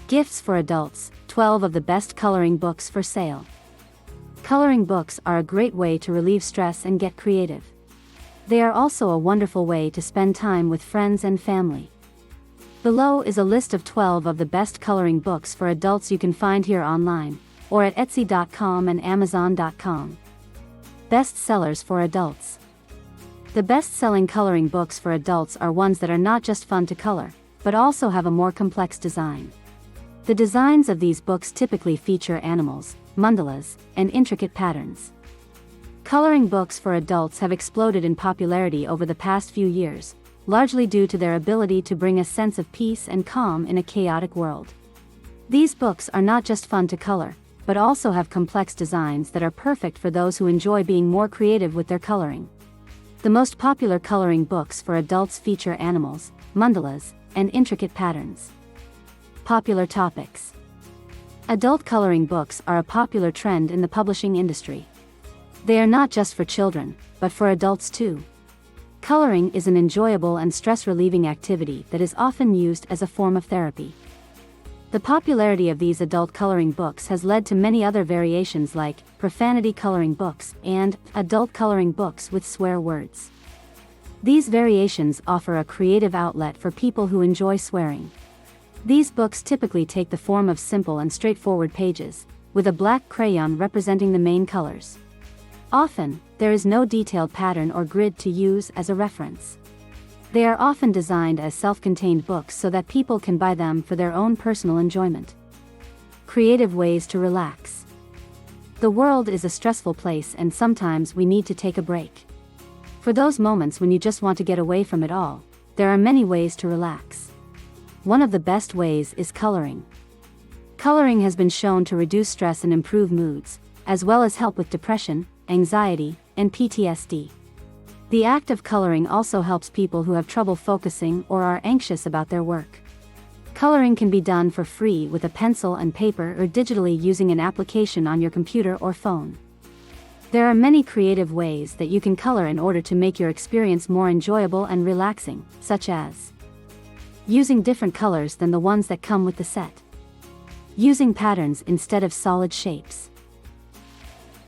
Gifts for adults, 12 of the best coloring books for sale. Coloring books are a great way to relieve stress and get creative. They are also a wonderful way to spend time with friends and family. Below is a list of 12 of the best coloring books for adults you can find here online, or at Etsy.com and Amazon.com. Best sellers for adults. The best-selling coloring books for adults are ones that are not just fun to color, but also have a more complex design. The designs of these books typically feature animals, mandalas, and intricate patterns. Coloring books for adults have exploded in popularity over the past few years, largely due to their ability to bring a sense of peace and calm in a chaotic world. These books are not just fun to color, but also have complex designs that are perfect for those who enjoy being more creative with their coloring. The most popular coloring books for adults feature animals, mandalas, and intricate patterns. Popular topics. Adult coloring books are a popular trend in the publishing industry. They are not just for children, but for adults too. Coloring is an enjoyable and stress-relieving activity that is often used as a form of therapy. The popularity of these adult coloring books has led to many other variations like profanity coloring books and adult coloring books with swear words. These variations offer a creative outlet for people who enjoy swearing. These books typically take the form of simple and straightforward pages, with a black crayon representing the main colors. Often, there is no detailed pattern or grid to use as a reference. They are often designed as self-contained books so that people can buy them for their own personal enjoyment. Creative ways to relax. The world is a stressful place and sometimes we need to take a break. For those moments when you just want to get away from it all, there are many ways to relax. One of the best ways is coloring. Coloring has been shown to reduce stress and improve moods, as well as help with depression, anxiety, and PTSD. The act of coloring also helps people who have trouble focusing or are anxious about their work. Coloring can be done for free with a pencil and paper or digitally using an application on your computer or phone. There are many creative ways that you can color in order to make your experience more enjoyable and relaxing, such as using different colors than the ones that come with the set, using patterns instead of solid shapes,